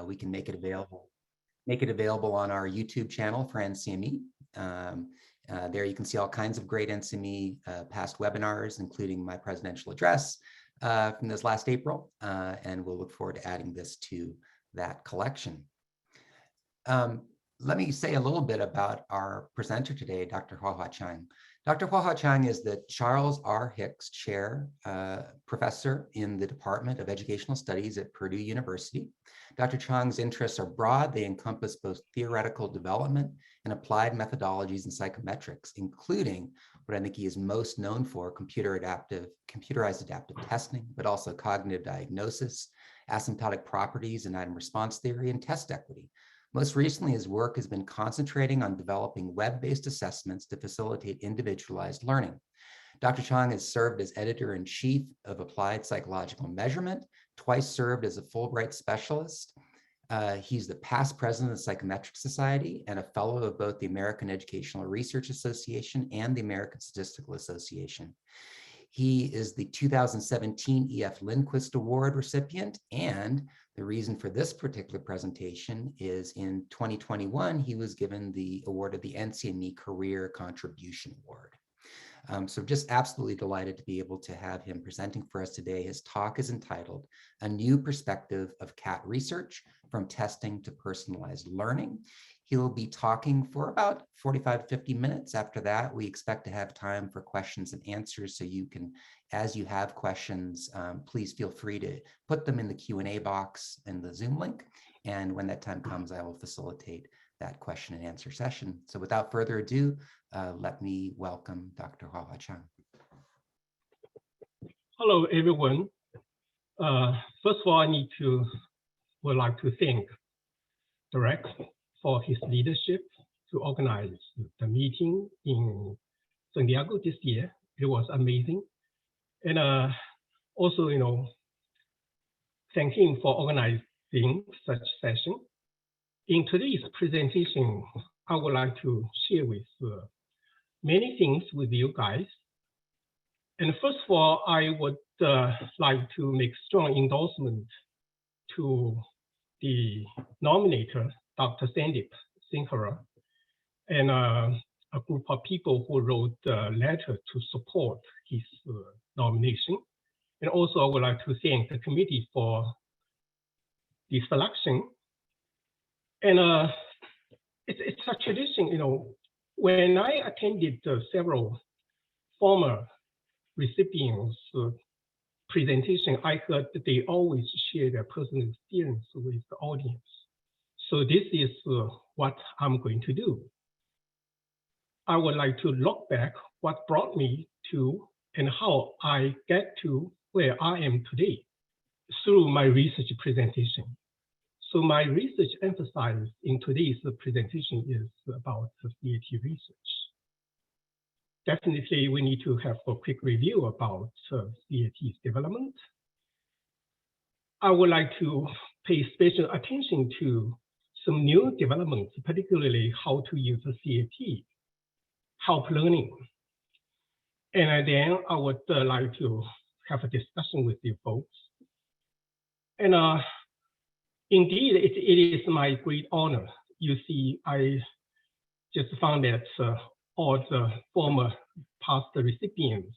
We can make it available on our YouTube channel for NCME. There you can see all kinds of great NCME past webinars, including my presidential address from this last April, and we'll look forward to adding this to that collection. Let me say a little bit about our presenter today, Dr. Hua-Hua Chang. Dr. Hua-Hua Chang is the Charles R. Hicks Chair Professor in the Department of Educational Studies at Purdue University. Dr. Chang's interests are broad. They encompass both theoretical development and applied methodologies in psychometrics, including what I think he is most known for, computerized adaptive testing, but also cognitive diagnosis, asymptotic properties and item response theory, and test equity. Most recently, his work has been concentrating on developing web-based assessments to facilitate individualized learning. Dr. Chang has served as editor-in-chief of Applied Psychological Measurement, twice served as a Fulbright specialist. He's the past president of the Psychometric Society and a fellow of both the American Educational Research Association and the American Statistical Association. He is the 2017 E.F. Lindquist Award recipient, and the reason for this particular presentation is in 2021, he was given the award of the NCME Career Contribution Award. So just absolutely delighted to be able to have him presenting for us today. His talk is entitled, A New Perspective of Cat Research, From Testing to Personalized Learning. He'll be talking for about 45 to 50 minutes. After that, we expect to have time for questions and answers. So you can, as you have questions, please feel free to put them in the Q&A box in the Zoom link. And when that time comes, I will facilitate that question and answer session. So without further ado, let me welcome Dr. Hua-Hua Chang. Hello, everyone. First of all, would like to thank Direct for his leadership to organize the meeting in San Diego this year. It was amazing. And also, thank him for organizing such session. In today's presentation, I would like to share with many things with you guys. And first of all, I would like to make strong endorsement to the nominator, Dr. Sandeep Singhara, and a group of people who wrote a letter to support his nomination. And also, I would like to thank the committee for the selection. And it's a tradition, when I attended several former recipients' presentation, I heard that they always share their personal experience with the audience. So this is what I'm going to do. I would like to look back what brought me to and how I get to where I am today through my research presentation. So my research emphasis in today's presentation is about CAT research. Definitely, we need to have a quick review about CAT's development. I would like to pay special attention to some new developments, particularly how to use a CAT, help learning. And then I would like to have a discussion with you folks. And indeed, it is my great honor. You see, I just found that all the former past recipients,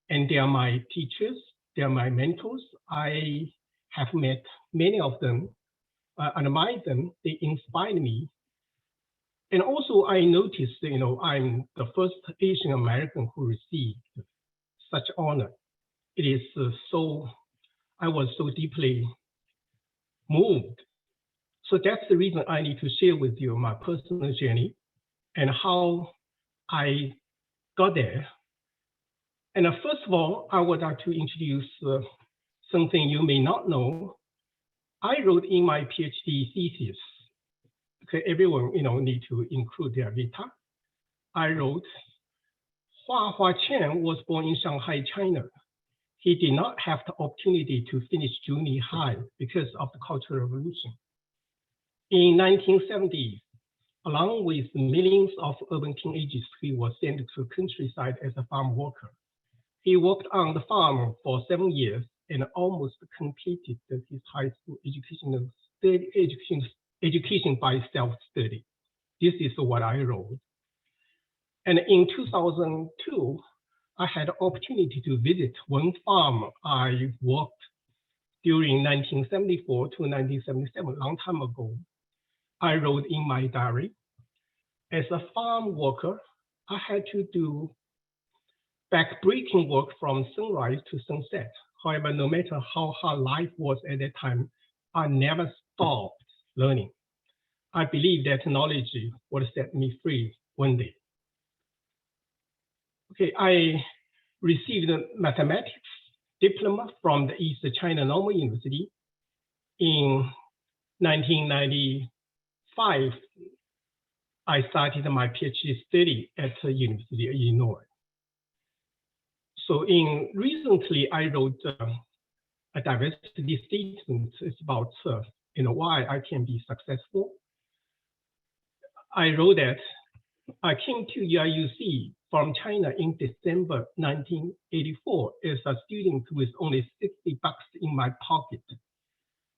and they are my teachers, they are my mentors. I have met many of them, admired them, they inspired me. And also I noticed, I'm the first Asian American who received such honor. It is I was so deeply moved. So that's the reason I need to share with you my personal journey and how I got there. And first of all, I would like to introduce something you may not know. I wrote in my PhD thesis, okay, everyone need to include their data. I wrote, Hua-Hua Chang was born in Shanghai, China. He did not have the opportunity to finish junior high because of the Cultural Revolution. In 1970s, along with millions of urban teenagers, he was sent to countryside as a farm worker. He worked on the farm for 7 years and almost completed his high school educational education by self-study. This is what I wrote. And in 2002, I had the opportunity to visit one farm I worked during 1974 to 1977, a long time ago. I wrote in my diary, as a farm worker, I had to do back-breaking work from sunrise to sunset. However, no matter how hard life was at that time, I never stopped learning. I believe that knowledge would set me free one day. Okay, I received a mathematics diploma from the East China Normal University in 1995. I started my PhD study at the University of Illinois. So recently I wrote a diversity statement. It's about why I can be successful. I wrote that I came to UIUC from China in December 1984 as a student with only $60 in my pocket.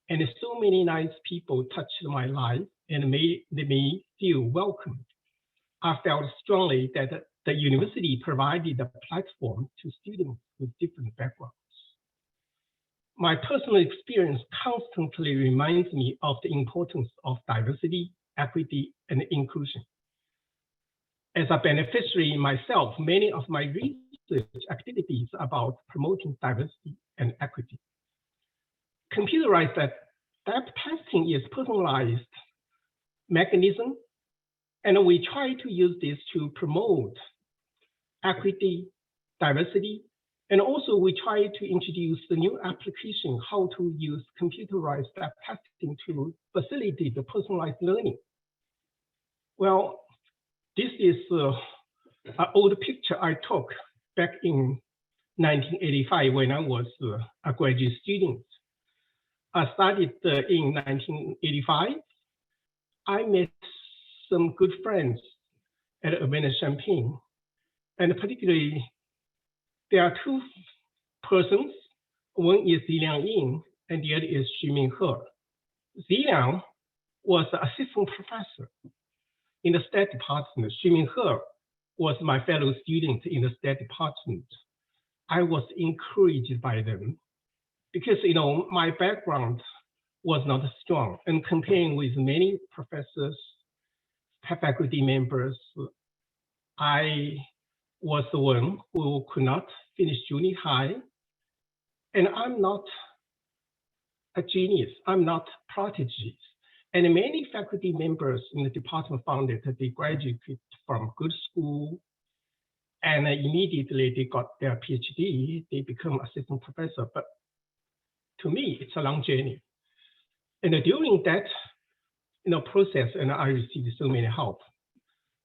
And so many nice people touched my life and made me feel welcome. I felt strongly that the university provided a platform to students with different backgrounds. My personal experience constantly reminds me of the importance of diversity, equity, and inclusion. As a beneficiary myself, many of my research activities are about promoting diversity and equity. Computerized depth testing is personalized mechanism, and we try to use this to promote equity, diversity, and also we try to introduce the new application, how to use computerized depth testing to facilitate the personalized learning. Well, this is an old picture I took back in 1985 when I was a graduate student. I started in 1985. I met some good friends at Urbana-Champaign, and particularly there are two persons. One is Ziliang Ying, and the other is Xuming He. Ziliang was an assistant professor in the stat department. Xuming He was my fellow student in the stat department. I was encouraged by them because my background was not strong, and comparing with many professors, faculty members, I was the one who could not finish junior high, and I'm not a genius. I'm not prodigy. And many faculty members in the department found that they graduated from good school, and immediately they got their PhD. They become assistant professor. But to me, it's a long journey. And during that process, and I received so many help.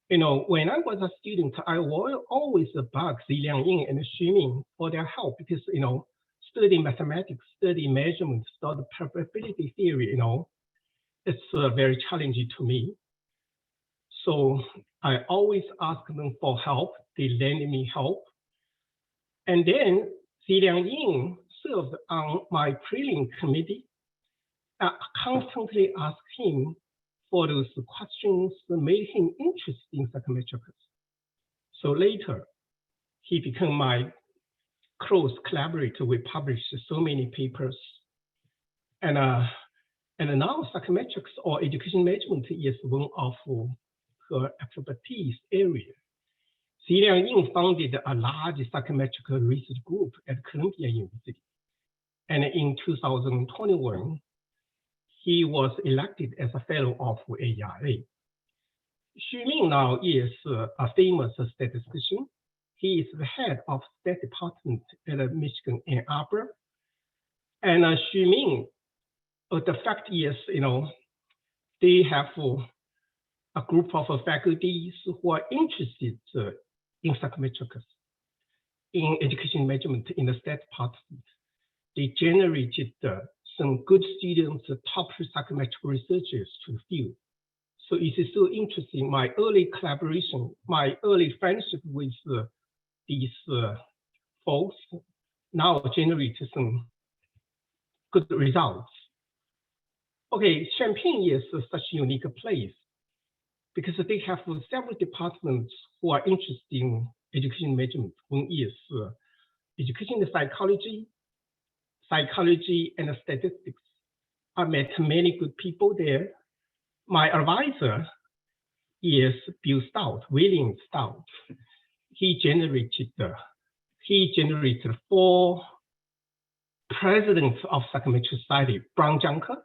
When I was a student, I was always bug Ziliang Ying and Xuming for their help because studying mathematics, studying measurement, studying probability theory, it's very challenging to me. So I always ask them for help. They lend me help. And then Ziliang Ying served on my prelim committee. I constantly ask him for those questions that made him interested in psychometrics. So later, he became my close collaborator. We published so many papers. And now psychometrics or education management is one of her expertise area. Ziliang Ying founded a large psychometric research group at Columbia University. And in 2021, he was elected as a fellow of ARA. Xuming now is a famous statistician. He is the head of stat department at Michigan Ann Arbor. And Xuming, the fact is, they have a group of faculties who are interested in psychometrics, in education management in the stat department. They generated some good students, top psychometric researchers to the field. So it is so interesting. My early collaboration, my early friendship with these folks now generate some good results. Okay, Champaign is such a unique place because they have several departments who are interested in education management. One is education psychology, and statistics. I met many good people there. My advisor is William Stout. He generated 4 presidents of Psychometric Society: Brown Junker,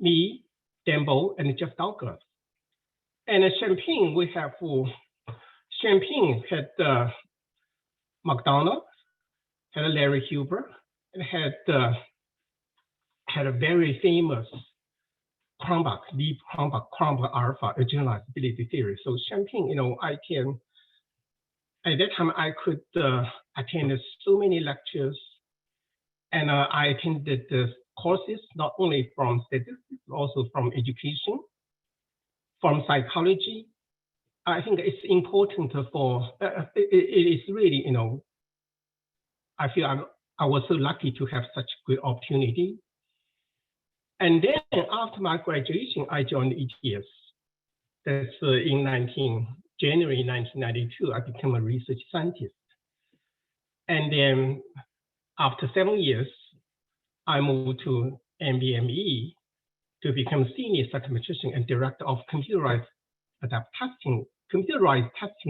me, Dembo, and Jeff Douglas. And Champaign, we have Champaign had McDonald, had Larry Huber, and had a very famous Lee Cronbach Alpha, a generalizability theory. So Champaign, at that time I could attend so many lectures, and I attended the courses not only from statistics, but also from education, from psychology. I think it's important for, it is really, I feel I was so lucky to have such good opportunity. And then after my graduation, I joined ETS. That's in January 1992, I became a research scientist. And then after 7 years, I moved to MBME to become senior psychometrician and director of computerized testing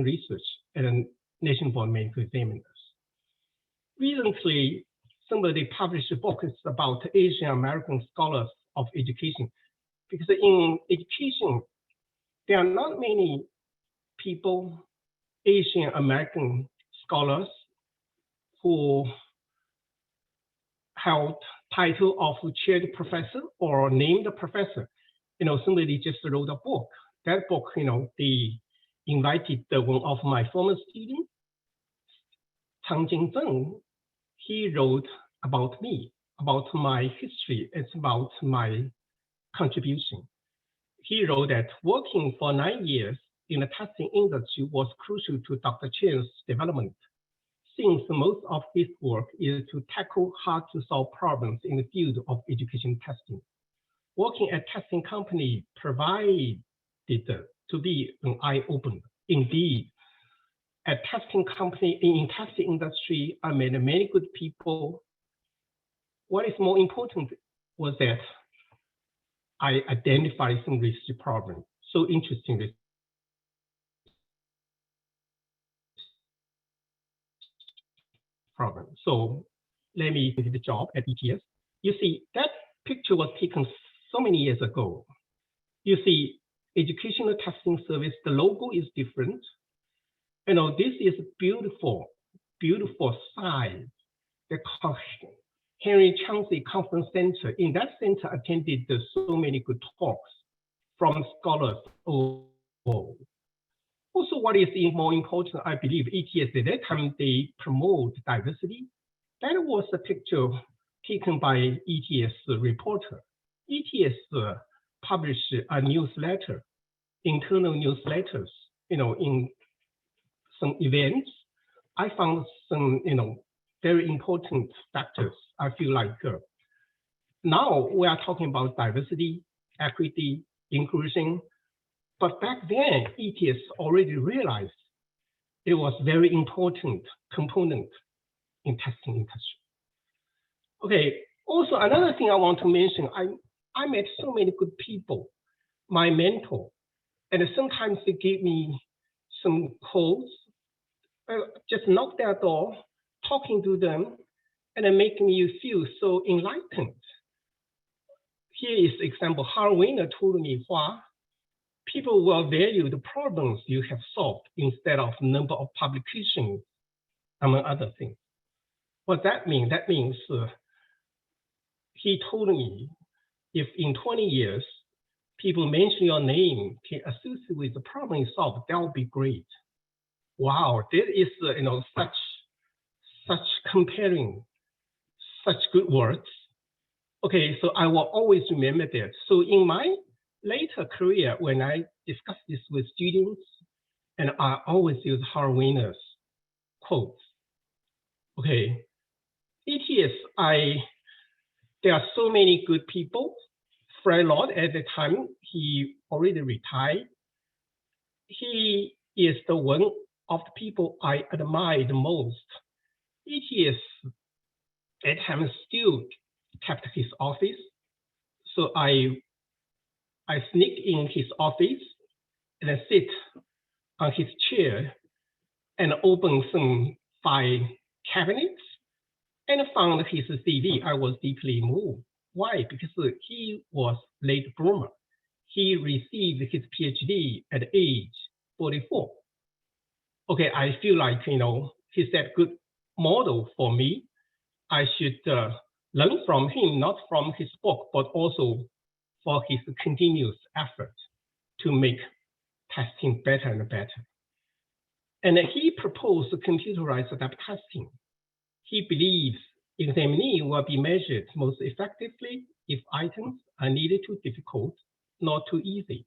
research at the National Board of Medical Examiners. Recently, somebody published a book about Asian American scholars of education, because in education, there are not many people, Asian American scholars, who held title of chaired professor or named professor. Somebody just wrote a book. That book, they invited one of my former students, Chang. He wrote about me, about my history. It's about my contribution. He wrote that working for 9 years in the testing industry was crucial to Dr. Chang's development, since most of his work is to tackle hard-to-solve problems in the field of education testing. Working at testing company provided to be an eye-opener. Indeed, at testing company, in testing industry, I met many good people. What is more important was that I identified some research problems. So interesting. Problem. So let me do the job at ETS. You see, that picture was taken so many years ago. You see, educational testing service, the logo is different. This is a beautiful, beautiful site. They call Henry Chang Conference Center. In that center, attended so many good talks from scholars. Also, what is more important, I believe, ETS at that time, they promote diversity. That was a picture taken by ETS reporter. ETS published a newsletter, internal newsletters, in some events. I found some, very important factors. I feel like now we are talking about diversity, equity, inclusion, but back then, ETS already realized it was very important component in testing industry. Okay, also another thing I want to mention, I met so many good people, my mentor, and sometimes they give me some calls, just knock their door, talking to them, and then making me feel so enlightened. Here is example, Howard Weiner told me, Hua, people will value the problems you have solved instead of number of publications, among other things. What that mean? That means he told me, if in 20 years, people mention your name, can associate with the problem you solved, that would be great. Wow, that is such comparing, such good words. Okay, so I will always remember that. So in my later career, when I discuss this with students, and I always use Howard Weiner's quotes. Okay, ETS, there are so many good people, Fred Lord at the time, he already retired. He is the one of the people I admire the most. ETS at times still kept his office. So I sneak in his office and I sit on his chair and open some file cabinets and found his CV. I was deeply moved. Why? Because he was late bloomer. He received his PhD at age 44. Okay, I feel like, he's that good model for me. I should learn from him, not from his book, but also for his continuous effort to make testing better and better. And he proposed computerized adaptive testing. He believes examinee will be measured most effectively if items are neither too difficult nor too easy.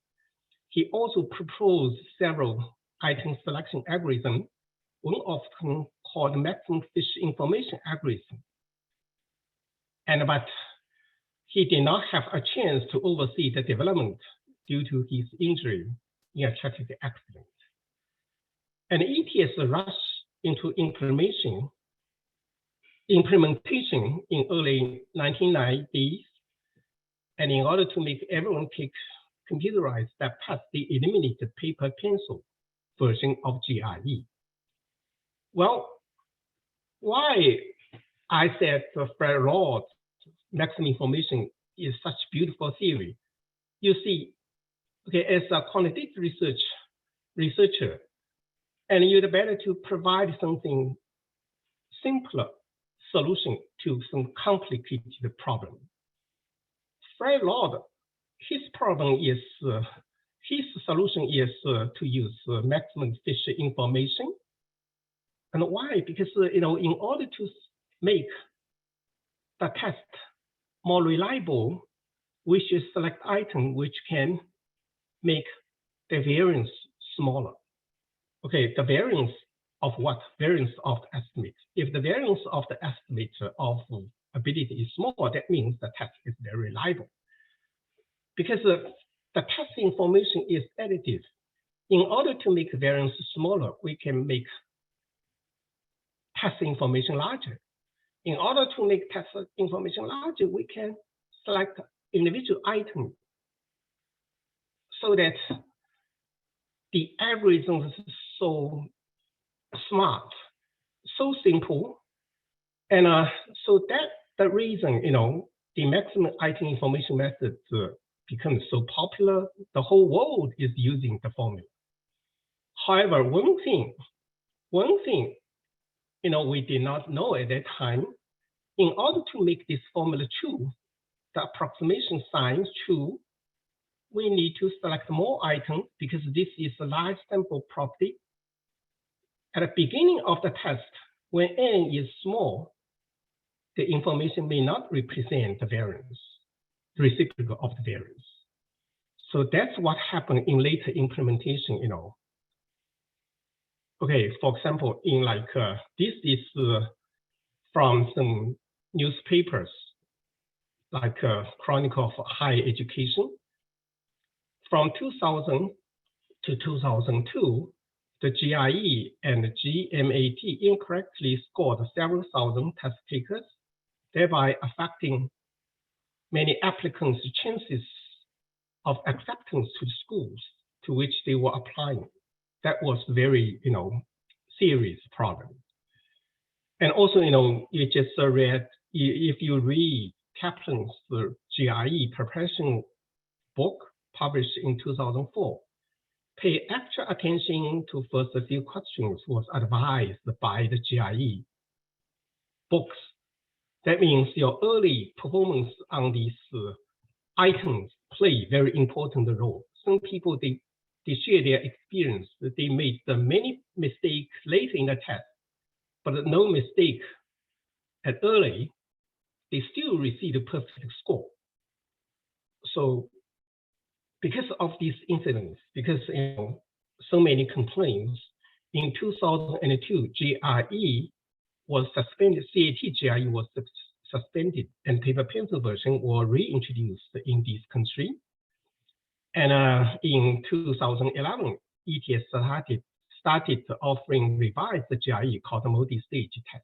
He also proposed several item selection algorithms, one often called maximum fish information algorithm. But he did not have a chance to oversee the development due to his injury in a traffic accident. And ETS rushed into implementation in early 1990s. And in order to make everyone take computerized step test, they eliminated paper pencil version of GRE. Well, why I said Fred Lord's maximum information is such beautiful theory. You see, okay, as a quantitative researcher, and you'd better to provide something simpler solution to some complicated problem. Fred Lord, his problem is, his solution is to use maximum fish information. And why? Because, in order to make the test more reliable, we should select item which can make the variance smaller. Okay, the variance of what? Variance of the estimate. If the variance of the estimate of ability is small, that means the test is very reliable. Because the test information is additive. In order to make variance smaller, we can make test information larger. In order to make test information larger, we can select individual items so that the algorithm is so smart, so simple. And so that's the reason, the maximum item information method becomes so popular. The whole world is using the formula. However, one thing, we did not know at that time. In order to make this formula true, the approximation signs true, we need to select more items because this is a large sample property. At the beginning of the test, when n is small, the information may not represent the variance, the reciprocal of the variance. So that's what happened in later implementation, Okay, for example, in this is from some newspapers, like Chronicle of Higher Education. From 2000 to 2002, the GRE and the GMAT incorrectly scored several thousand test takers, thereby affecting many applicants' chances of acceptance to the schools to which they were applying. That was very, serious problem. And also, you just read, if you read Kaplan's GRE preparation book published in 2004, pay extra attention to first a few questions was advised by the GRE books. That means your early performance on these items play very important role. Some people, they share their experience that they made many mistakes later in the test, but no mistake at early, they still receive a perfect score. So because of these incidents, because so many complaints, in 2002, GRE was suspended, CAT GRE was suspended and paper pencil version were reintroduced in this country. And in 2011, ETS started offering revised GRE called multi-stage test.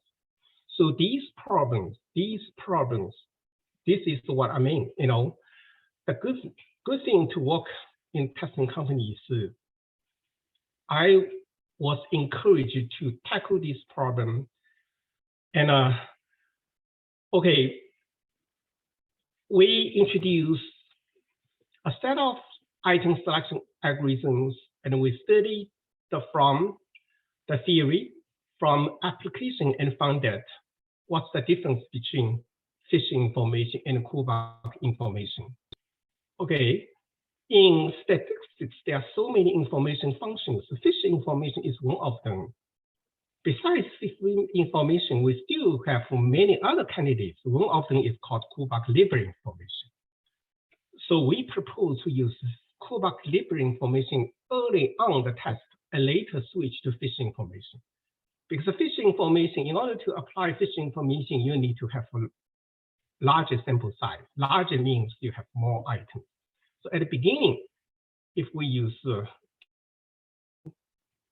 So these problems, this is what I mean. The good thing to work in testing companies. I was encouraged to tackle this problem. And okay, we introduced a set of item selection algorithms, and we studied from the theory, from application, and found that what's the difference between phishing information and callback information. Okay, in statistics, there are so many information functions. Phishing information is one of them. Besides phishing information, we still have many other candidates. One of them is called callback library information. So we propose to use callback library information early on the test and later switch to phishing information. Because the phishing information, in order to apply phishing information, you need to have a larger sample size. Larger means you have more items. So at the beginning, if we use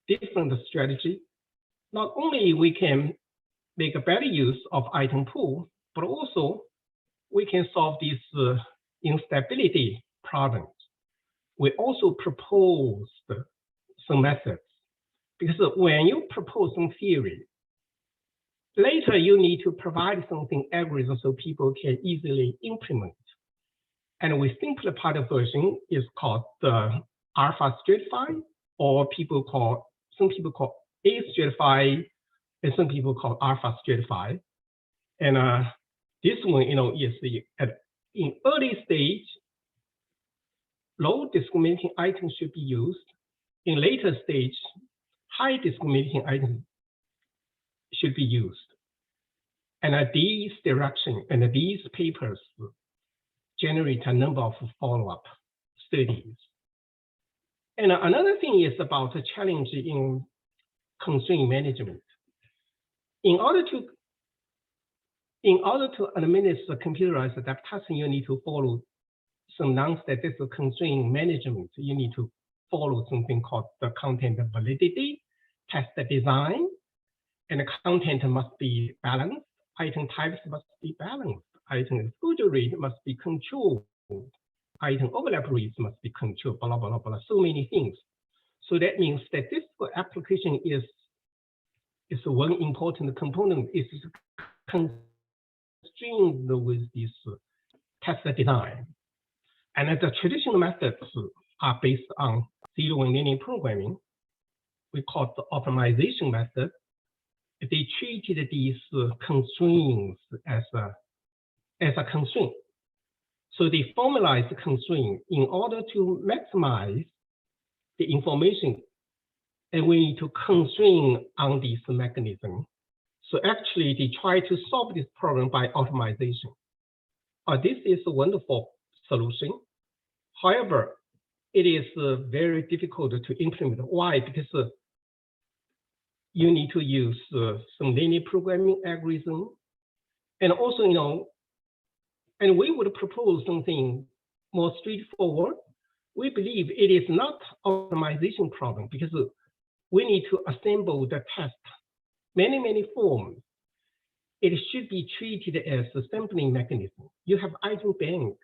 different strategy, not only we can make a better use of item pool, but also we can solve these instability problems. We also proposed some methods, because when you propose some theory, later you need to provide something algorithm so people can easily implement. And we simplified the version is called the alpha stratified, or some people call A stratified, and some people call alpha stratified. And this one, is in early stage, low discriminating items should be used. In later stage, high discriminating items should be used. And these direction and these papers generate a number of follow-up studies. And another thing is about the challenge in constraint management. In order to administer computerized adaptive testing, you need to follow some non-statistical constraint management. You need to follow something called the content validity, test design, and the content must be balanced. Item types must be balanced. Item exposure rate must be controlled. Item overlap rates must be controlled, blah, blah, blah, blah, so many things. So that means statistical application is one important component. It's constrained with this test design. And the traditional methods are based on zero and linear programming. We call it the optimization method. They treated these constraints as a constraint. So they formalized the constraint in order to maximize the information, and we need to constrain on this mechanism. So actually, they try to solve this problem by optimization. This is a wonderful solution. However, it is very difficult to implement. Why? Because you need to use some linear programming algorithm, and also, and we would propose something more straightforward. We believe it is not optimization problem, because we need to assemble the test many forms. It should be treated as a sampling mechanism. You have item bank.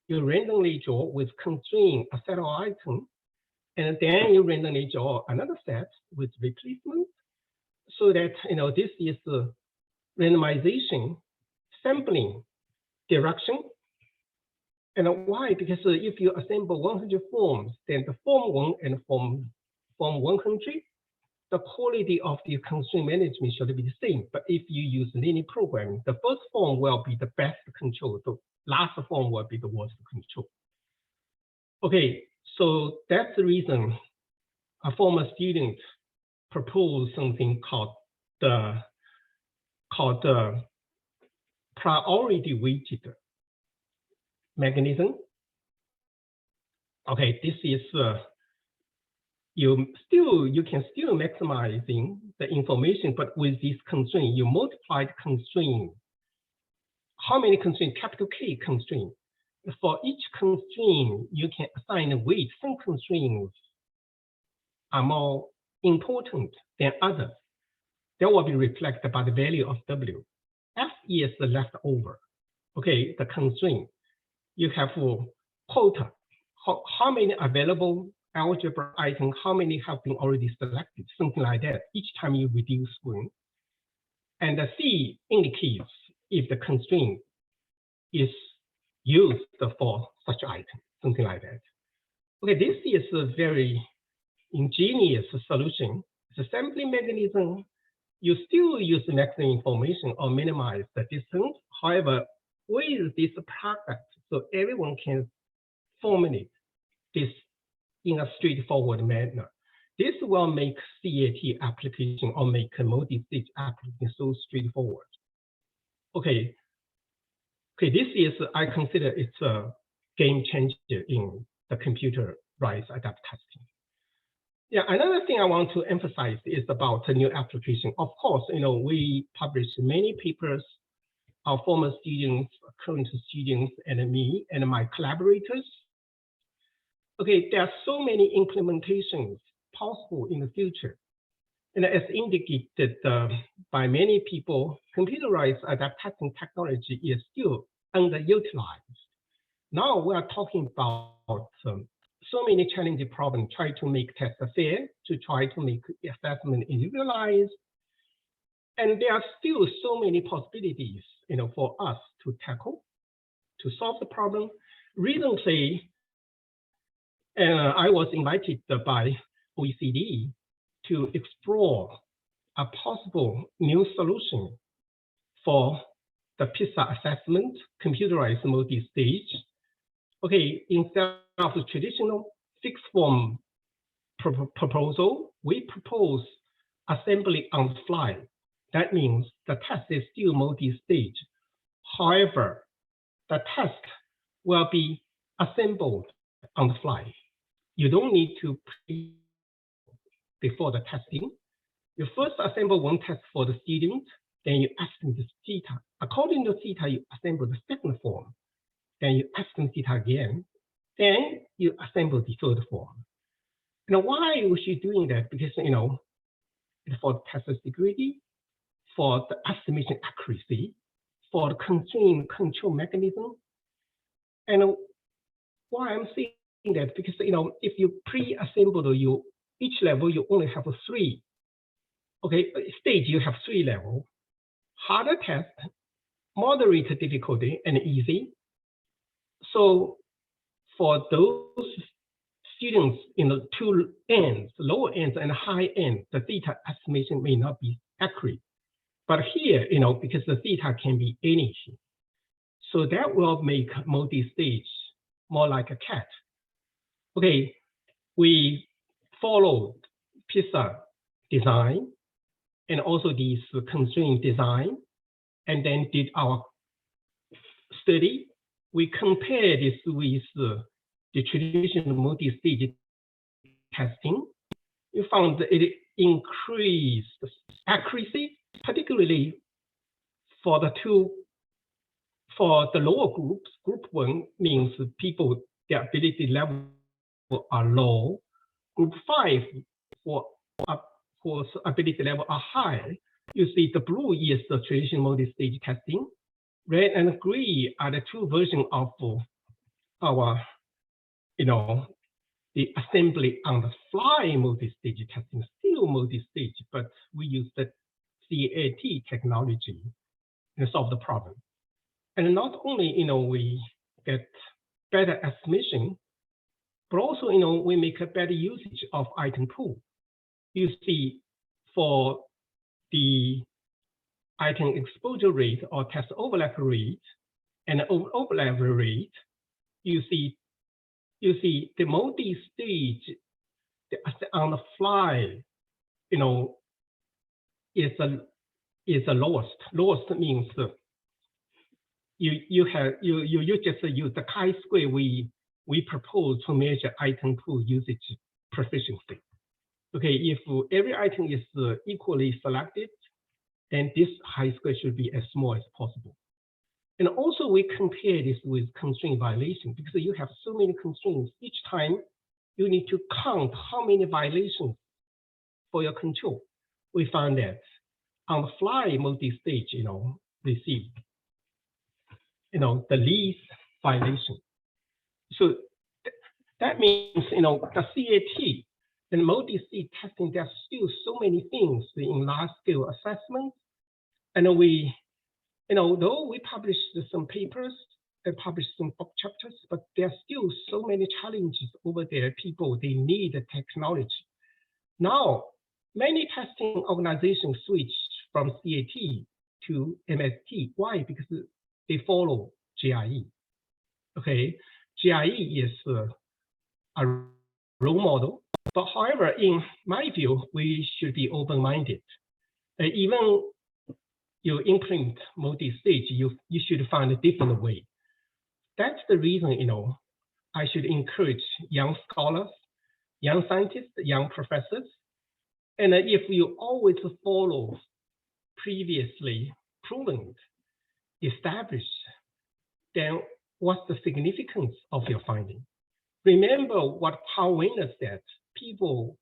You randomly draw with constraint a set of items, and then you randomly draw another set with replacement, so that this is randomization, sampling, direction. And why? Because if you assemble 100 forms, then the form 1 and form 100, the quality of the constraint management should be the same. But if you use linear programming, the first form will be the best control. The last form will be the worst control. Okay, so that's the reason a former student proposed something called the priority weighted mechanism. Okay, this is you can still maximizing the information, but with this constraint, you multiply the constraint how many constraints, capital K constraint. For each constraint, you can assign a weight. Some constraints are more important than others. That will be reflected by the value of W. F is the leftover. Okay, the constraint. You have quota. How many available algebra items, how many have been already selected, something like that, each time you reduce one. And the C indicates if the constraint is used for such item, something like that. Okay, this is a very ingenious solution. It's a sampling mechanism. You still use the maximum information or minimize the distance. However, with this product, so everyone can formulate this in a straightforward manner. This will make CAT application or make a multi-stage application so straightforward. Okay, this is, I consider it's a game changer in the computerized adaptive testing. Yeah, another thing I want to emphasize is about the new application. Of course, we publish many papers, our former students, current students, and me and my collaborators. Okay, there are so many implementations possible in the future. And as indicated by many people, computerized adaptive testing technology is still underutilized. Now we are talking about so many challenging problems, try to make tests fair, to try to make assessment individualized. And there are still so many possibilities, for us to tackle, to solve the problem. Recently, I was invited by OECD to explore a possible new solution for the PISA assessment, computerized multi-stage. Okay, instead of the traditional fixed form proposal, we propose assembly on the fly. That means the test is still multi-stage. However, the test will be assembled on the fly. You don't need to pre before the testing. You first assemble one test for the student, then you ask them the theta. According to theta, you assemble the second form. Then you ask them theta again. Then you assemble the third form. Why was she doing that? Because for the test security, for the estimation accuracy, for the constraint control mechanism. And why I'm saying that, because if you pre-assemble each level, you only have 3. Okay, stage you have 3 levels. Harder test, moderate difficulty, and easy. So for those students in the 2 ends, lower ends and high end, the theta estimation may not be accurate. But here, because the theta can be anything. So that will make multi-stage more like a cat. Okay, we followed PISA design and also these constraint design, and then did our study. We compare this with the traditional multi-stage testing. We found that it increased accuracy, particularly for the lower groups. Group 1 means people, their ability level are low. Group 5 whose ability level are high. You see the blue is the traditional multi-stage testing. Red and gray are the 2 versions of our, the assembly on the fly multi-stage testing, still multi-stage, but we use the CAT technology to solve the problem. And not only, we get better estimation, but also, we make a better usage of item pool. You see, for the item exposure rate or test overlap rate and overlap rate, you see the multi-stage on the fly, is the lowest. Lowest means you just use the chi-square we propose to measure item pool usage proficiency. Okay, if every item is equally selected, then this chi-square should be as small as possible. And also we compare this with constraint violation because you have so many constraints. Each time you need to count how many violations for your control. We found that on the fly multi-stage, received, the least violation. So that means, the CAT and multi-stage testing, there's still so many things in large-scale assessment. And we, though we published some papers and published some book chapters, but there's still so many challenges over there. People, they need the technology. Now, many testing organizations switched from CAT to MST. Why? Because they follow GRE. Okay, GRE is a role model. But however, in my view, we should be open-minded. Even you implement multi-stage, you should find a different way. That's the reason, I should encourage young scholars, young scientists, young professors. And if you always follow previously proven, established, then what's the significance of your finding? Remember what Paul Wiener said, people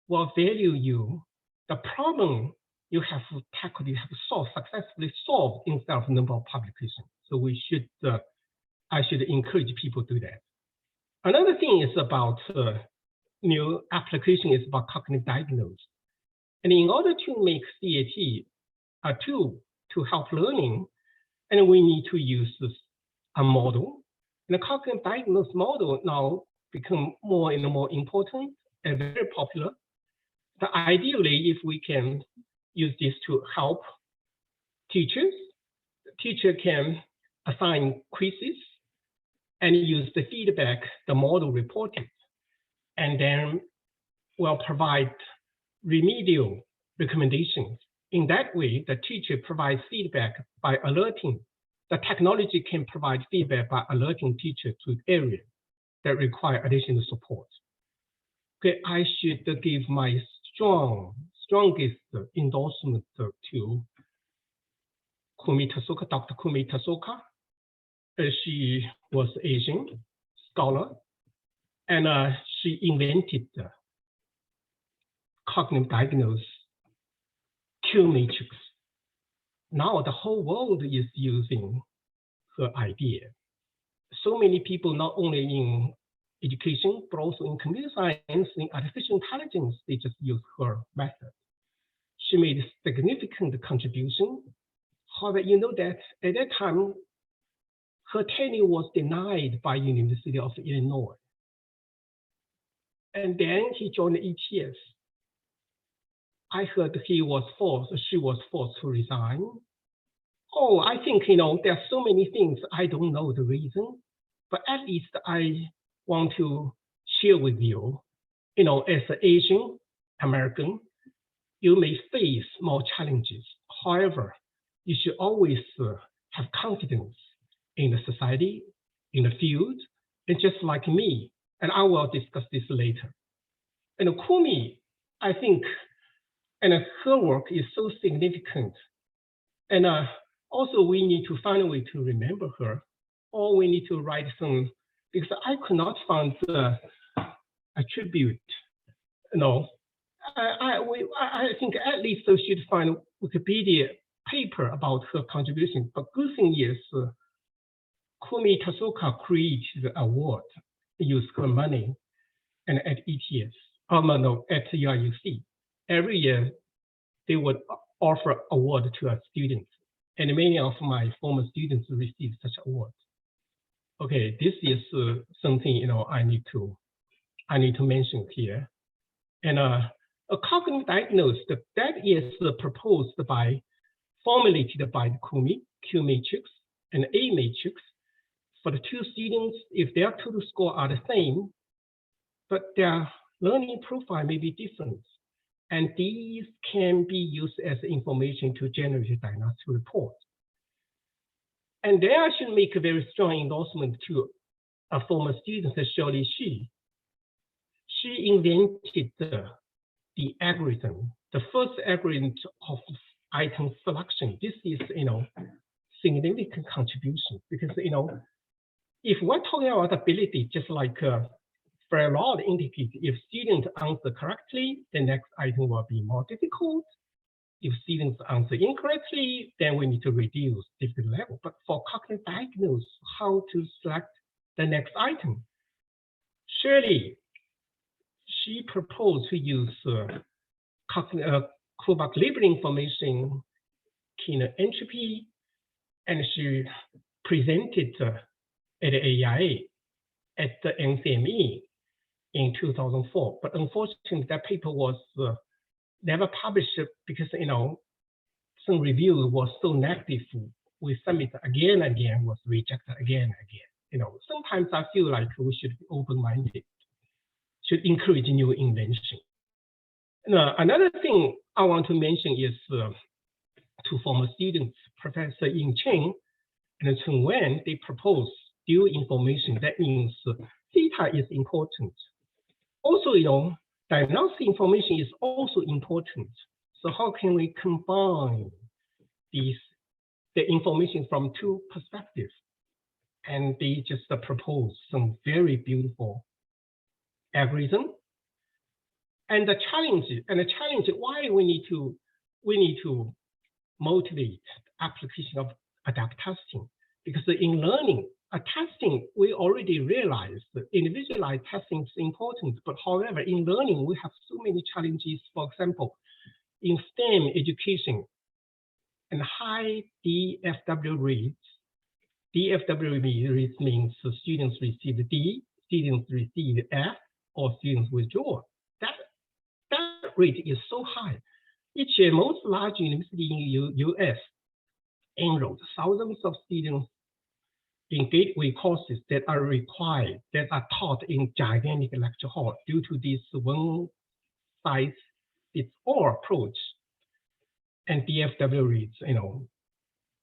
will value you, the problem you have tackled, you have successfully solved instead of number of publications. So we should, I should encourage people to do that. Another thing is about new application is about cognitive diagnosis. And in order to make CAT a tool to help learning, and we need to use a model. And the cognitive diagnosis model now become more and more important and very popular. But ideally, if we can use this to help teachers, the teacher can assign quizzes and use the feedback the model reported, and then will provide remedial recommendations. In that way, the teacher provides feedback by alerting. The technology can provide feedback by alerting teacher to areas that require additional support. Okay, I should give my strongest endorsement to Kumi Tasoka, Dr. Kumi Tasoka. She was Asian scholar, and she invented the cognitive diagnosis Q matrix. Now the whole world is using her idea. So many people, not only in education, but also in computer science, in artificial intelligence, they just use her method. She made a significant contribution. However, you know that at that time, her tenure was denied by University of Illinois. And then he joined the ETS. I heard she was forced to resign. Oh, I think, there are so many things I don't know the reason, but at least I want to share with you, as an Asian American, you may face more challenges. However, you should always have confidence in the society, in the field, and just like me, and I will discuss this later. And Kumi, I think, and her work is so significant. And also we need to find a way to remember her, or we need to write some, because I could not find a tribute. I think at least we should find Wikipedia paper about her contribution. But good thing is, Kumi Tasoka created the award, used her money, and at ETS, at UIUC. Every year, they would offer award to our students, and many of my former students received such awards. Okay, this is something I need to mention here. And a cognitive diagnosis that is formulated by the Kumi Q matrix and A matrix. For the two students, if their total score are the same, but their learning profile may be different. And these can be used as information to generate a diagnostic report. And there I should make a very strong endorsement to a former student, Shirley Shi. She invented the algorithm, the first algorithm of item selection. This is, significant contribution because, if we're talking about ability, just like Freirod indicates, if students answer correctly, the next item will be more difficult. If students answer incorrectly, then we need to reduce difficulty level. But for cognitive diagnosis, how to select the next item? Shirley, she proposed to use Kullback labeling information, keynote entropy, and she presented at AIA at the NCME in 2004. But unfortunately, that paper was never published because some review was so negative. We submit again and again, was rejected again and again. Sometimes I feel like we should be open-minded, should encourage new invention. Another thing I want to mention is two former students, Professor Yin Chang and Cheng Wen, they proposed dual information. That means theta is important. Also, diagnostic information is also important. So how can we combine the information from two perspectives? And they just propose some very beautiful algorithm. And the challenge why we need to motivate the application of adaptive testing, because in learning, testing, we already realized that individualized testing is important, but however, in learning, we have so many challenges. For example, in STEM education and high DFW rates, DFW rates means students receive D, students receive F, or students withdraw. That rate is so high. Each year, most large universities in US enrolled thousands of students in gateway courses that are required, that are taught in gigantic lecture hall due to this one-size-fits-all approach. And DFW rates,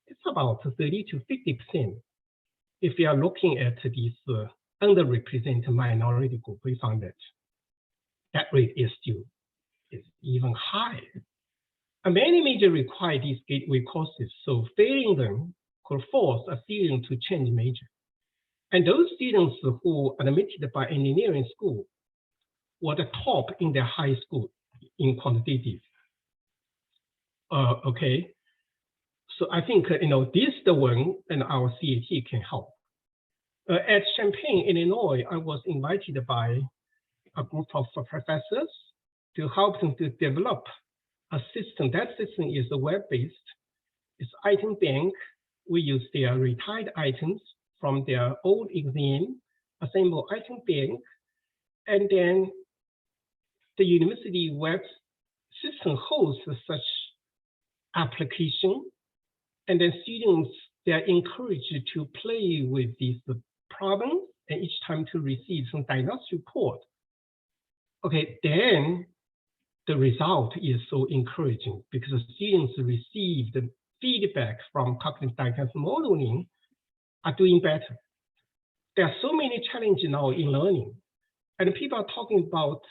it's about 30 to 50%. If we are looking at this underrepresented minority group, we found that rate is even higher. And many majors require these gateway courses, so failing them could force a student to change major. And those students who are admitted by engineering school were the top in their high school in quantitative. Okay, so I think this is the one, and our CAT can help. At Champaign, Illinois, I was invited by a group of professors to help them to develop a system. That system is web-based. It's item bank. We use their retired items from their old exam, assemble item bank, and then the university web system hosts such application, and then students, they are encouraged to play with these problems and each time to receive some diagnostic report. Okay, then the result is so encouraging because the students receive the feedback from cognitive diagnostic modeling are doing better. There are so many challenges now in learning, and people are talking about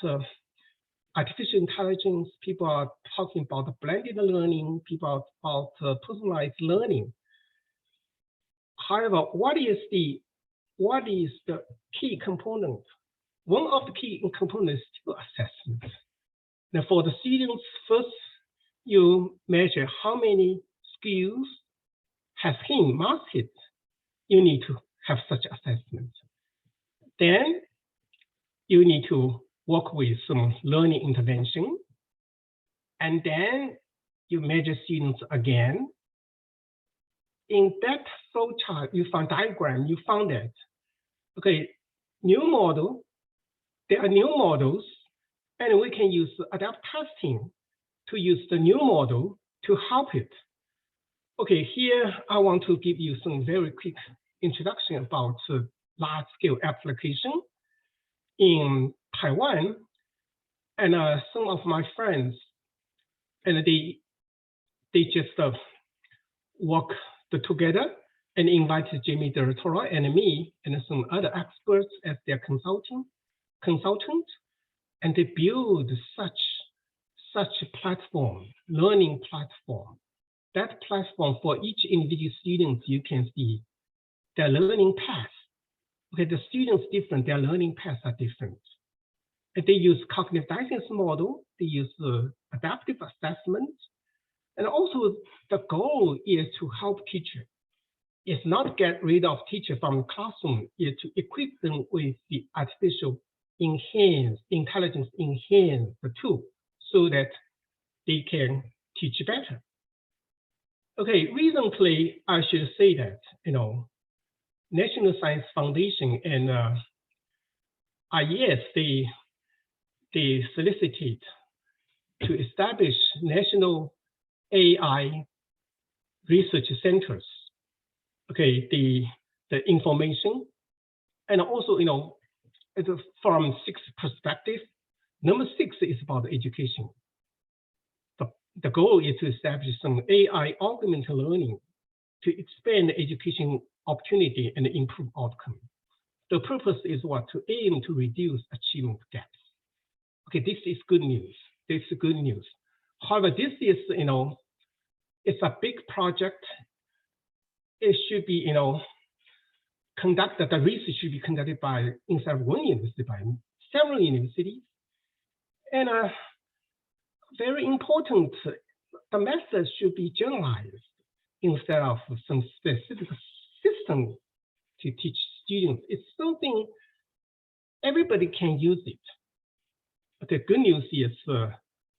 artificial intelligence, people are talking about blended learning, people are about personalized learning. However, what is the key component? One of the key components is still assessment. Now, for the students, first you measure how many skills has he mastered. You need to have such assessment. Then you need to work with some learning intervention, and then you measure students again. In that flow chart, you found diagram, you found that, okay, new model, there are new models, and we can use adaptive testing to use the new model to help it. Okay, here I want to give you some very quick introduction about large-scale application in Taiwan, and some of my friends, and they just work together and invited Jamie Del Toro and me and some other experts as their consultant, and they build such a platform, learning platform, that platform for each individual student, you can see their learning path. Okay, the students different, their learning paths are different. And they use cognitive dissonance model, they use adaptive assessment, and also the goal is to help teacher. It's not get rid of teacher from the classroom, is to equip them with the artificial intelligence enhanced tool so that they can teach better. Okay, recently I should say that, National Science Foundation and IES, they solicited to establish national AI research centers. Okay, the information, and also, from 6 perspectives. Number 6 is about education. The goal is to establish some AI augmented learning to expand education opportunity and improve outcome. The purpose is what? To aim to reduce achievement gaps. Okay, this is good news. This is good news. However, this is, it's a big project. It should be, the research should be conducted by, instead of one university, by several universities. And very important, the methods should be generalized instead of some specific system to teach students. It's something everybody can use it. But the good news is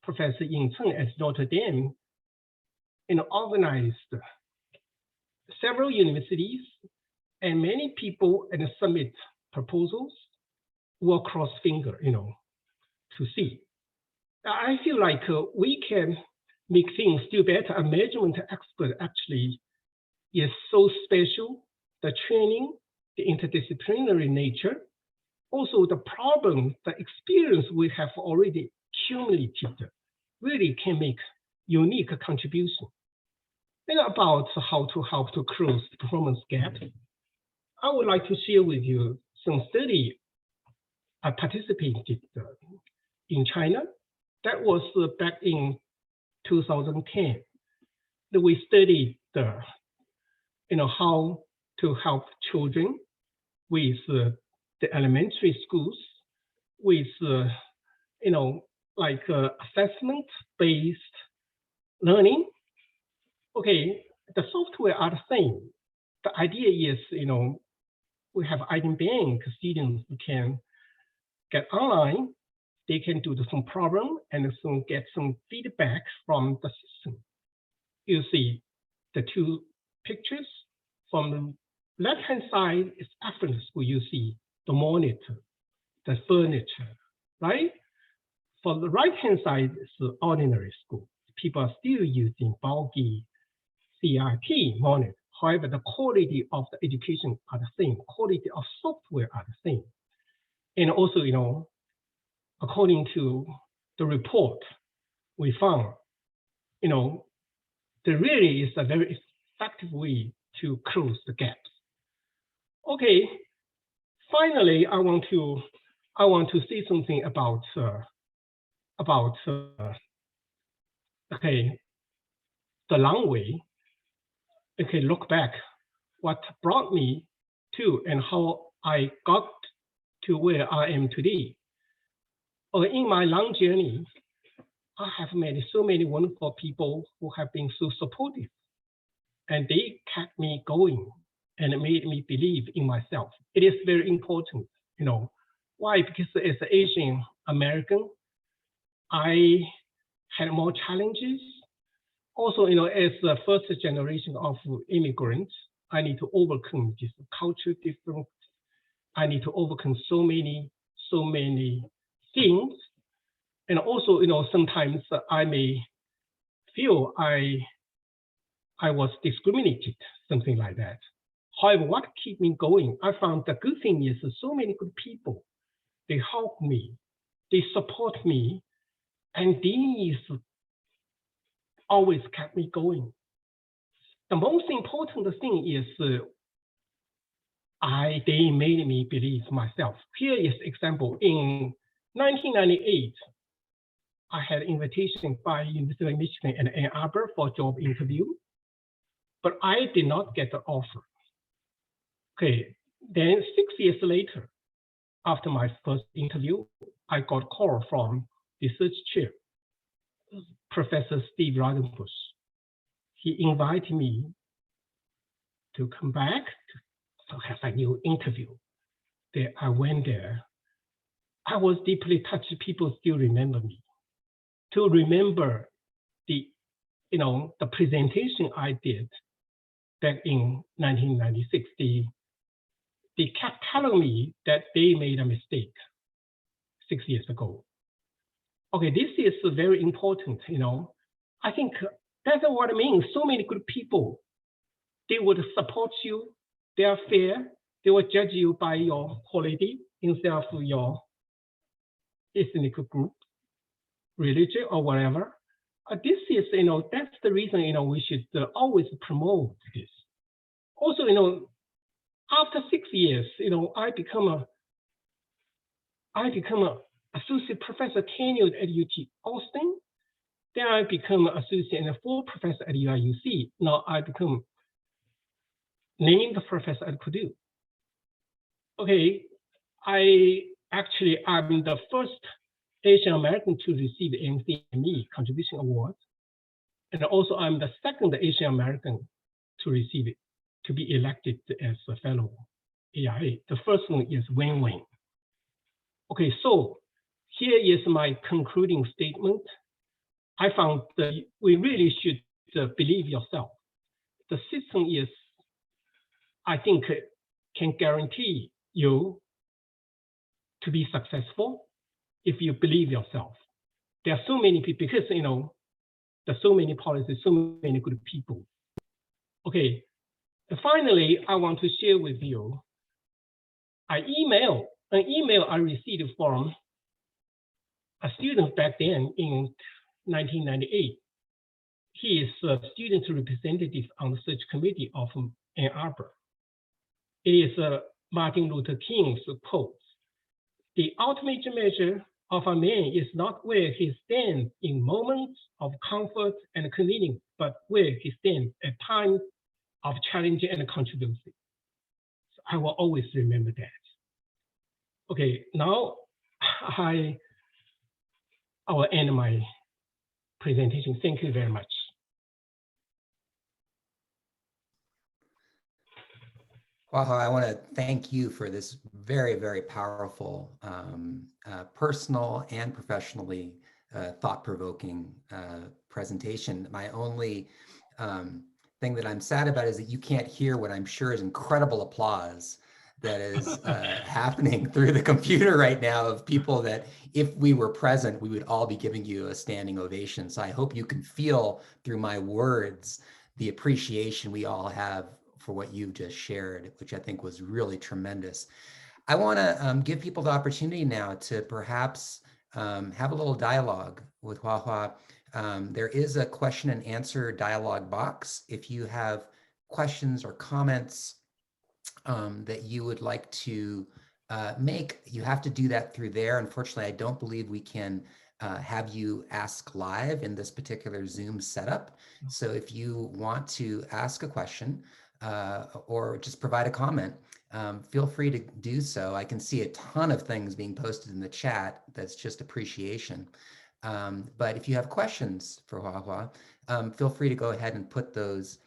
Professor Chang at Notre Dame organized several universities and many people and submit proposals, work cross finger, to see. I feel like we can make things still better. A measurement expert actually is so special. The training, the interdisciplinary nature, also the problem, the experience we have already accumulated really can make unique contribution. And about how to help to close the performance gap, I would like to share with you some study I participated in China. That was back in 2010. That we studied how to help children with the elementary schools with assessment-based learning. Okay, the software are the same. The idea is, we have item bank, students who can get online, they can do some problem and some get some feedback from the system. You see the 2 pictures. From the left-hand side is after the school, you see the monitor, the furniture, right? For the right-hand side is the ordinary school. People are still using bulky CRT monitor. However, the quality of the education are the same. Quality of software are the same. And also, according to the report, we found, there really is a very effective way to close the gaps. Okay, finally, I want to say something about the long way. Okay, look back, what brought me to and how I got to where I am today. In my long journey, I have met so many wonderful people who have been so supportive, and they kept me going and made me believe in myself. It is very important, Why? Because as an Asian American, I had more challenges. Also, as the first generation of immigrants, I need to overcome this culture difference. I need to overcome so many things. And also, sometimes I may feel I was discriminated, something like that. However, what kept me going, I found the good thing is so many good people, they help me, they support me, and these always kept me going. The most important thing is they made me believe myself. Here is example. In 1998, I had an invitation by University of Michigan and Ann Arbor for a job interview. but I did not get the offer. Okay, then 6 years later, after my first interview, I got a call from the research chair, Professor Steve Rodenbush. He invited me to come back to have a new interview. Then I went there. I was deeply touched. People still remember me. To remember the presentation I did back in 1996, they kept telling me that they made a mistake 6 years ago. Okay, this is very important, I think that's what I mean. So many good people, they would support you, they are fair, they will judge you by your quality instead of your ethnic group, religion, or whatever. This is, that's the reason, we should always promote this. Also, after 6 years, I become a associate professor tenured at UT Austin. Then I become associate and a full professor at UIUC. Now I become named professor at Purdue. Okay, I'm the first Asian American to receive the NCME Contribution Award. And also I'm the second Asian American to receive it, to be elected as a fellow AIA. The first one is Win-Win. Okay, so here is my concluding statement. I found that we really should believe yourself. The system is, I think, can guarantee you to be successful if you believe yourself. There are so many people, because there's so many policies, so many good people. Okay, and finally, I want to share with you an email I received from a student back then in 1998. He is a student representative on the search committee of Ann Arbor. It is Martin Luther King's quote: "The ultimate measure of a man is not where he stands in moments of comfort and convenience, but where he stands at times of challenge and controversy." So I will always remember that. Okay, now I will end my presentation. Thank you very much. Hua-Hua, I want to thank you for this very, very powerful, personal and professionally thought-provoking presentation. My only thing that I'm sad about is that you can't hear what I'm sure is incredible applause that is happening through the computer right now of people that, if we were present, we would all be giving you a standing ovation. So I hope you can feel through my words the appreciation we all have for what you've just shared, which I think was really tremendous. I want to give people the opportunity now to perhaps have a little dialogue with Hua-Hua. There is a question and answer dialogue box. If you have questions or comments that you would like to make, you have to do that through there. Unfortunately, I don't believe we can have you ask live in this particular Zoom setup. So if you want to ask a question or just provide a comment, feel free to do so. I can see a ton of things being posted in the chat. That's just appreciation. But if you have questions for Hua-Hua, feel free to go ahead and put those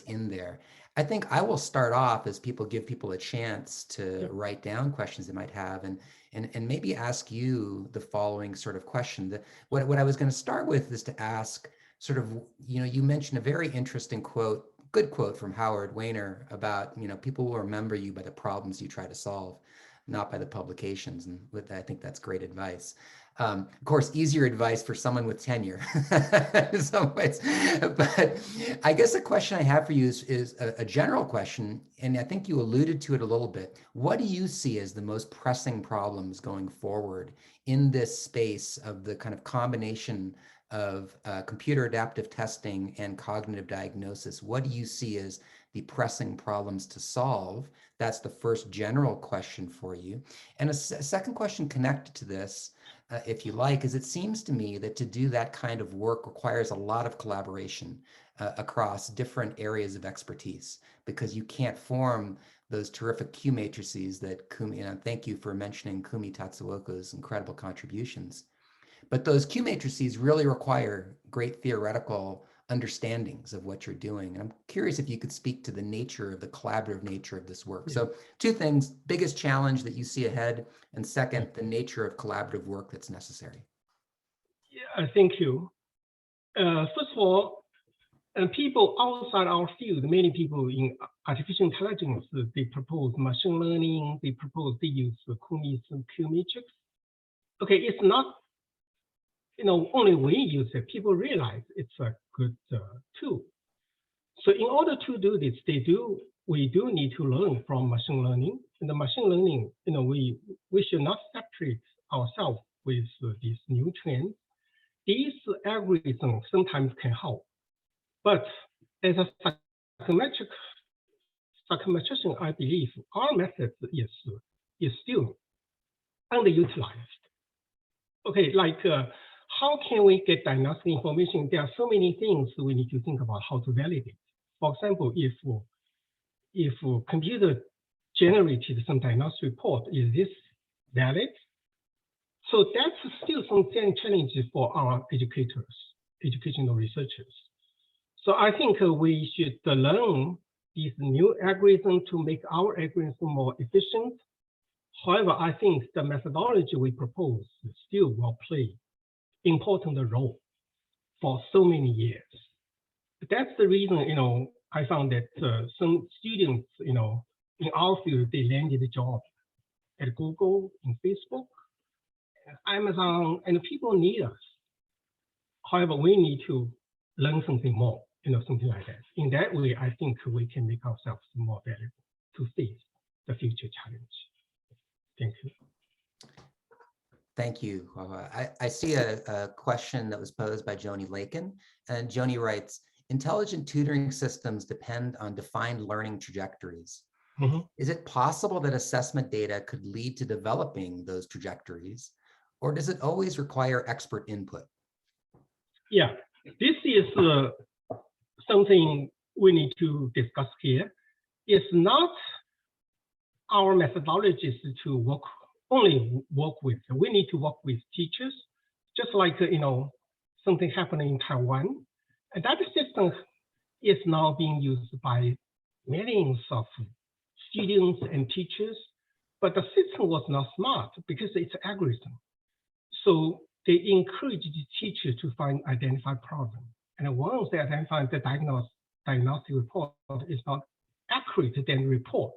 in there. I think I will start off as people give people a chance to write down questions they might have, and maybe ask you the following sort of question. What I was going to start with is to ask sort of, you mentioned a very interesting quote, good quote from Howard Weiner about, people will remember you by the problems you try to solve, not by the publications. And with that, I think that's great advice. Of course, easier advice for someone with tenure in some ways. But I guess the question I have for you is a general question, and I think you alluded to it a little bit. What do you see as the most pressing problems going forward in this space of the kind of combination of computer adaptive testing and cognitive diagnosis? What do you see as the pressing problems to solve? That's the first general question for you. And a second question connected to this, if you like, is it seems to me that to do that kind of work requires a lot of collaboration across different areas of expertise, because you can't form those terrific Q matrices that Kumi, and thank you for mentioning Kumi Tatsuoka's incredible contributions. But those Q matrices really require great theoretical understandings of what you're doing. And I'm curious if you could speak to the nature of the collaborative nature of this work. So two things: biggest challenge that you see ahead, and second, the nature of collaborative work that's necessary. Yeah, thank you. First of all, people outside our field, many people in artificial intelligence, they propose machine learning, they use Kumi's Q matrix. Okay, it's not, only we use it, people realize it's a good tool. So in order to do this, we do need to learn from machine learning. And the machine learning, we should not separate ourselves with these new trends. These algorithms sometimes can help, but as a psychometrician, I believe our method is still underutilized. Okay, like how can we get diagnostic information? There are so many things we need to think about how to validate. For example, if computer generated some diagnostic report, is this valid? So that's still some challenges for our educational researchers. So I think we should learn these new algorithms to make our algorithms more efficient. However, I think the methodology we propose still will play important role for so many years. That's the reason, I found that some students, in our field, they landed a job at Google, in Facebook, Amazon, and people need us. However, we need to learn something more, something like that. In that way, I think we can make ourselves more valuable to face the future challenge. Thank you. Thank you, Hua-Hua. I see a question that was posed by Joni Lakin, and Joni writes, intelligent tutoring systems depend on defined learning trajectories. Mm-hmm. Is it possible that assessment data could lead to developing those trajectories, or does it always require expert input? Yeah, this is something we need to discuss here. It's not our methodologies to only work with. We need to work with teachers, just like something happening in Taiwan. And that system is now being used by millions of students and teachers, but the system was not smart because it's an algorithm. So they encourage the teacher to identify problem. And once they identify the diagnostic report is not accurate, then report.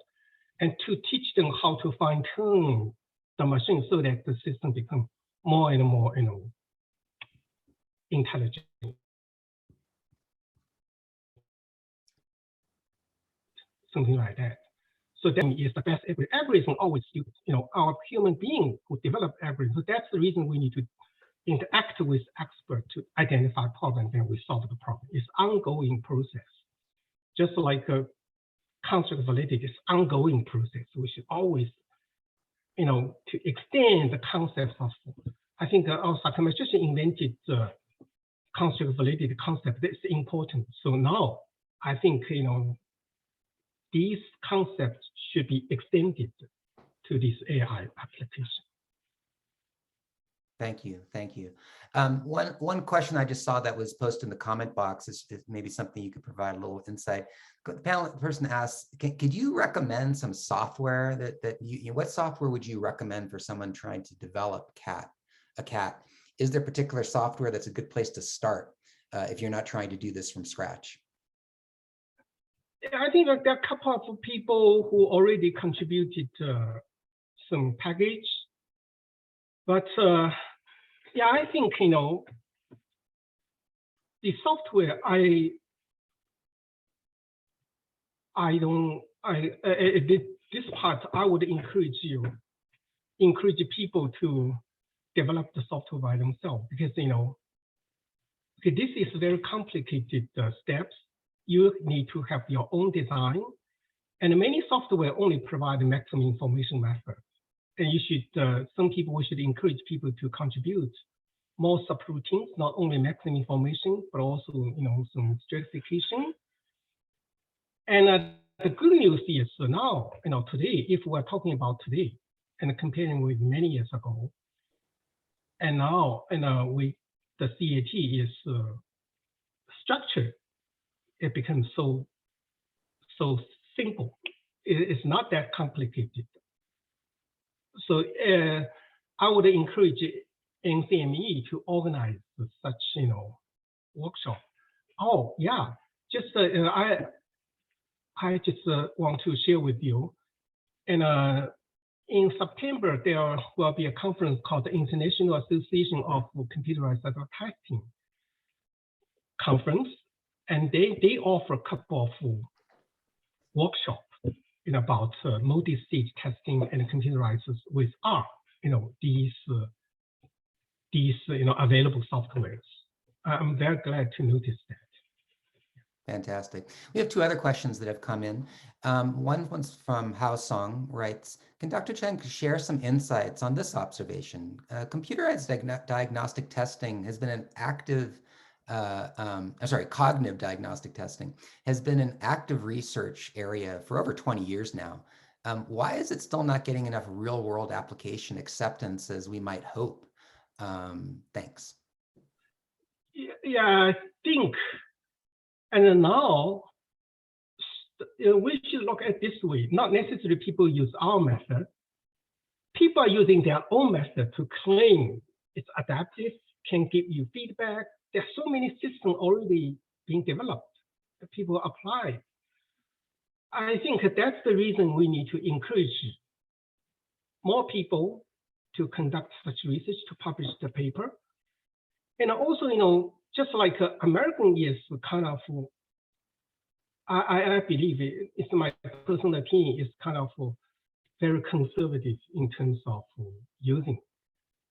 And to teach them how to fine-tune the machine so that the system becomes more and more, intelligent. Something like that. So that is the best algorithm always used. Our human being who develop algorithms. So that's the reason we need to interact with experts to identify problems and we solve the problem. It's ongoing process. Just like a construct validity is ongoing process. We should always, to extend the concepts of, I think our psychometrician invented the construct validity concept. That's important. So now I think, these concepts should be extended to this AI application. Thank you, thank you. One question I just saw that was posted in the comment box is maybe something you could provide a little insight. The person asks, could you recommend some software what software would you recommend for someone trying to develop a cat? Is there particular software that's a good place to start if you're not trying to do this from scratch? I think there are a couple of people who already contributed some package, but yeah, I think the software this part I would encourage people to develop the software by themselves because okay, this is very complicated steps. You need to have your own design, and many software only provide the maximum information method. And you should, we should encourage people to contribute more subroutines, not only maximum information, but also some stratification. And the good news is now, today, if we're talking about today and comparing with many years ago, and now, the CAT is structured. It becomes so simple. It's not that complicated. So I would encourage NCME to organize such, workshop. Oh yeah, just I just want to share with you, and in September there will be a conference called the International Association of Computerized Advertising Conference, and they offer a couple of workshops about multi-stage testing and computerized with R. These available softwares. I'm very glad to notice that. Fantastic. We have two other questions that have come in. One one's from Hao Song, writes, can Dr. Chang share some insights on this observation? Computerized diagnostic testing has been an active, cognitive diagnostic testing has been an active research area for over 20 years now. Why is it still not getting enough real world application acceptance as we might hope? Thanks. Yeah, I think, and now we should look at this way. Not necessarily people use our method. People are using their own method to claim it's adaptive, can give you feedback. There's so many systems already being developed that people apply. I think that's the reason we need to encourage more people to conduct such research, to publish the paper. And also, just like American is kind of, I believe it's my personal opinion, is kind of very conservative in terms of using.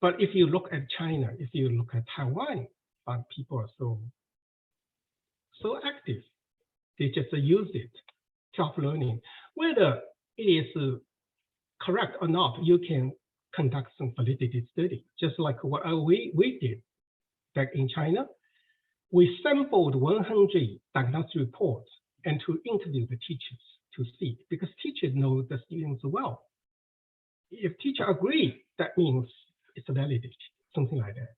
But if you look at China, if you look at Taiwan, people are so active. They just use it, self-learning. Whether it is correct or not, you can conduct some validity study, just like what we did back in China. We sampled 100 diagnostic reports and to interview the teachers to see, because teachers know the students well. If teacher agree, that means it's validated, something like that.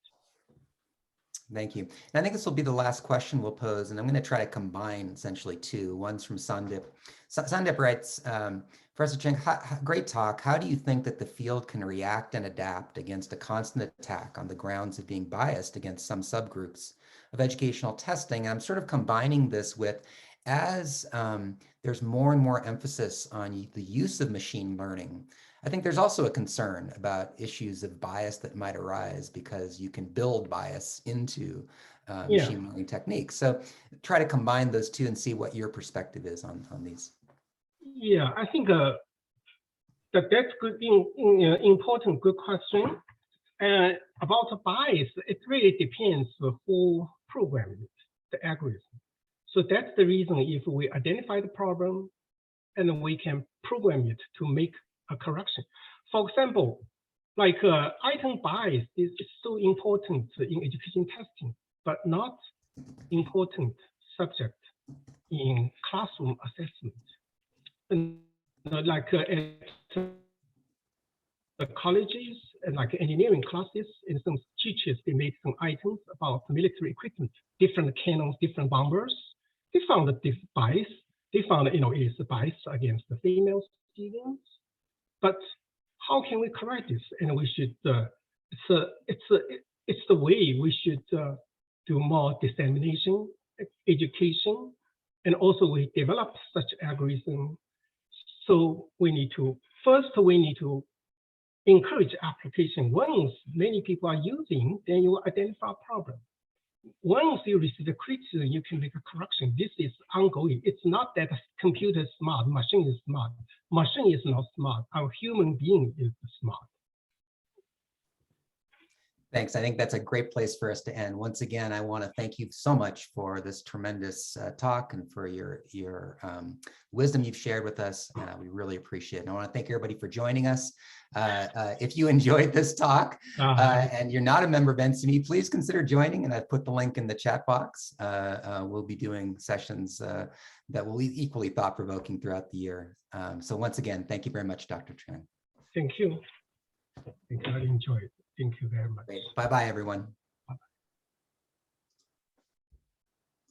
Thank you. And I think this will be the last question we'll pose, and I'm going to try to combine essentially two. One's from Sandip. Sandip writes, Professor Chang, great talk. How do you think that the field can react and adapt against a constant attack on the grounds of being biased against some subgroups of educational testing? And I'm sort of combining this with, as there's more and more emphasis on the use of machine learning, I think there's also a concern about issues of bias that might arise because you can build bias into machine learning techniques. So try to combine those two and see what your perspective is on these. Yeah, I think that's good, important, good question. About the bias, it really depends who programmed it, the algorithm. So that's the reason if we identify the problem and we can program it to make a correction. For example, like item bias is so important in education testing, but not important subject in classroom assessment. And like at the colleges and like engineering classes, in some teachers, they made some items about military equipment, different cannons, different bombers. They found this bias. They found it is a bias against the female students. But how can we correct this? And we should, it's the way we should do more dissemination, education, and also we develop such algorithm. So we need to, first we need to encourage application. Once many people are using, then you identify a problem. Once you receive a criticism, you can make a correction. This is ongoing. It's not that a computer is smart, machine is smart. Machine is not smart. Our human being is smart. Thanks. I think that's a great place for us to end. Once again, I want to thank you so much for this tremendous talk and for your wisdom you've shared with us. We really appreciate it. And I want to thank everybody for joining us. If you enjoyed this talk and you're not a member of NCME, please consider joining. And I've put the link in the chat box. We'll be doing sessions that will be equally thought-provoking throughout the year. So once again, thank you very much, Dr. Chang. Thank you. I enjoyed it. Thank you very much. Bye-bye, everyone.